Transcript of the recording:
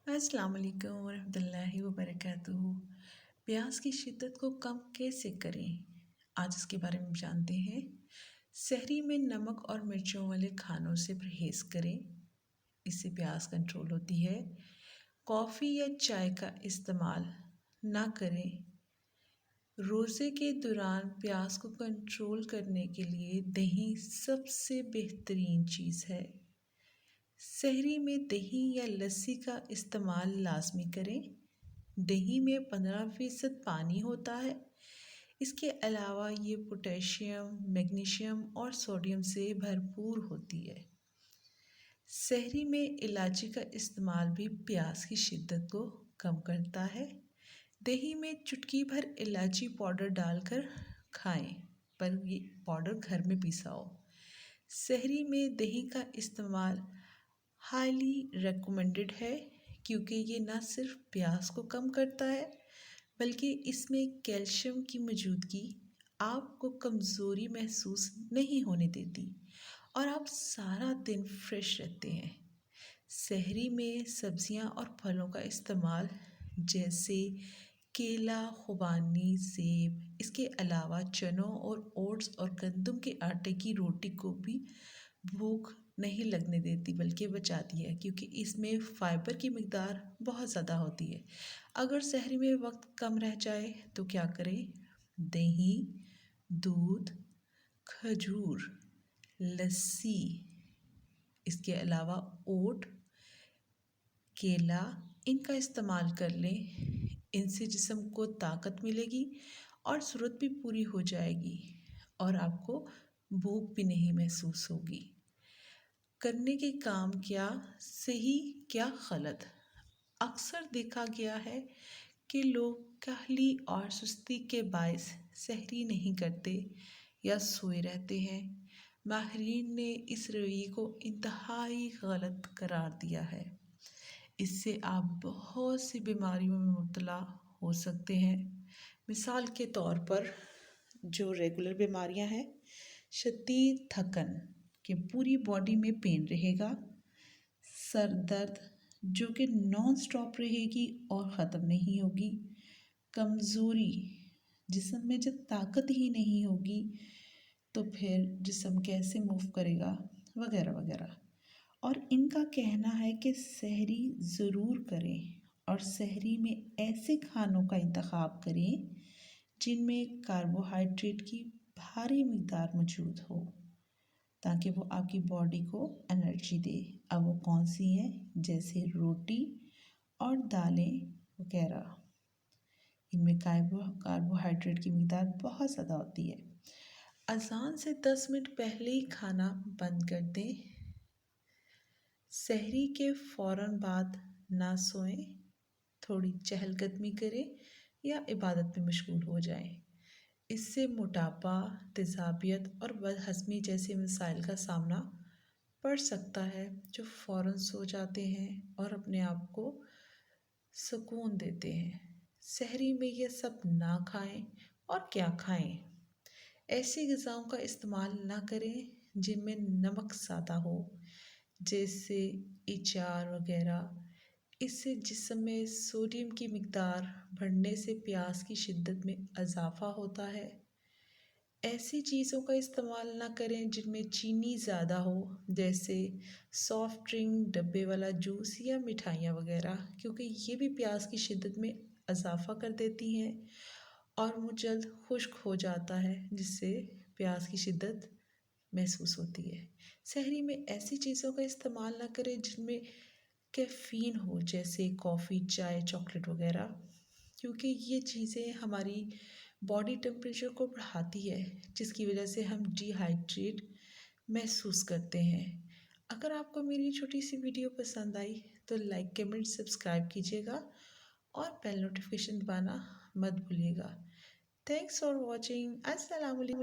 अस्सलाम वालेकुम वरहमतुल्लाहि वबरकातुहू। प्यास की शिद्दत को कम कैसे करें, आज इसके बारे में जानते हैं। सहरी में नमक और मिर्चों वाले खानों से परहेज़ करें, इससे प्यास कंट्रोल होती है। कॉफ़ी या चाय का इस्तेमाल ना करें। रोज़े के दौरान प्यास को कंट्रोल करने के लिए दही सबसे बेहतरीन चीज़ है। सहरी में दही या लस्सी का इस्तेमाल लाजमी करें। दही में 15% पानी होता है। इसके अलावा ये पोटेशियम, मैग्नीशियम और सोडियम से भरपूर होती है। सहरी में इलायची का इस्तेमाल भी प्यास की शिद्दत को कम करता है। दही में चुटकी भर इलायची पाउडर डालकर खाएं, पर ये पाउडर घर में पिसा हो। सहरी में दही का इस्तेमाल हाईली रेकमेंडेड है, क्योंकि ये न सिर्फ प्यास को कम करता है बल्कि इसमें कैल्शियम की मौजूदगी आपको कमज़ोरी महसूस नहीं होने देती और आप सारा दिन फ्रेश रहते हैं। सहरी में सब्जियां और फलों का इस्तेमाल जैसे केला, खुबानी, सेब, इसके अलावा चनों और ओट्स और गंदम के आटे की रोटी को भी भूख नहीं लगने देती बल्कि बचाती है, क्योंकि इसमें फ़ाइबर की मिकदार बहुत ज़्यादा होती है। अगर सहरी में वक्त कम रह जाए तो क्या करें? दही, दूध, खजूर, लस्सी, इसके अलावा ओट, केला, इनका इस्तेमाल कर लें। इनसे जिस्म को ताकत मिलेगी और ज़रूरत भी पूरी हो जाएगी और आपको भूख भी नहीं महसूस होगी। करने के काम क्या सही क्या गलत। अक्सर देखा गया है कि लोग काहली और सुस्ती के बायस सहरी नहीं करते या सोए रहते हैं। माहिरीन ने इस रवैये को इंतहाई गलत करार दिया है। इससे आप बहुत सी बीमारियों में मुब्तला हो सकते हैं। मिसाल के तौर पर जो रेगुलर बीमारियां हैं, शदीद थकन कि पूरी बॉडी में पेन रहेगा, सर दर्द जो कि नॉन स्टॉप रहेगी और ख़त्म नहीं होगी, कमज़ोरी, जिस्म में जब ताकत ही नहीं होगी तो फिर जिस्म कैसे मूव करेगा, वगैरह वगैरह। और इनका कहना है कि सहरी ज़रूर करें और सहरी में ऐसे खानों का इंतखाब करें जिनमें कार्बोहाइड्रेट की भारी मिकदार मौजूद हो, ताकि वो आपकी बॉडी को एनर्जी दे। अब वो कौन सी है? जैसे रोटी और दालें वगैरह, इनमें कार्बोहाइड्रेट की मिकदार बहुत ज़्यादा होती है। अज़ान से 10 मिनट पहले ही खाना बंद कर दें। सहरी के फ़ौरन बाद ना सोएं, थोड़ी चहलकदमी करें या इबादत में मशगूल हो जाएं। इससे मोटापा, तेज़ाबियत और बदहज़मी जैसे मसाइल का सामना पड़ सकता है, जो फ़ौरन सो जाते हैं और अपने आप को सुकून देते हैं। सहरी में ये सब ना खाएं और क्या खाएं? ऐसी ग़िज़ाओं का इस्तेमाल ना करें जिनमें नमक ज़्यादा हो, जैसे अचार वगैरह। इससे जिस्म में सोडियम की मिकदार बढ़ने से प्यास की शिद्दत में इजाफ़ा होता है। ऐसी चीज़ों का इस्तेमाल ना करें जिनमें चीनी ज़्यादा हो, जैसे सॉफ्ट ड्रिंक, डब्बे वाला जूस या मिठाइयाँ वगैरह, क्योंकि ये भी प्यास की शिद्दत में इजाफ़ा कर देती हैं और मुँह जल्द खुश्क हो जाता है, जिससे प्यास की शिद्दत महसूस होती है। सहरी में ऐसी चीज़ों का इस्तेमाल ना करें जिनमें कैफ़ीन हो, जैसे कॉफ़ी, चाय, चॉकलेट वगैरह, क्योंकि ये चीज़ें हमारी बॉडी टेम्परेचर को बढ़ाती है, जिसकी वजह से हम डिहाइड्रेट महसूस करते हैं। अगर आपको मेरी छोटी सी वीडियो पसंद आई तो लाइक, कमेंट, सब्सक्राइब कीजिएगा और बेल नोटिफिकेशन दबाना मत भूलिएगा। Thanks for watching. अस्सलाम वालेकुम।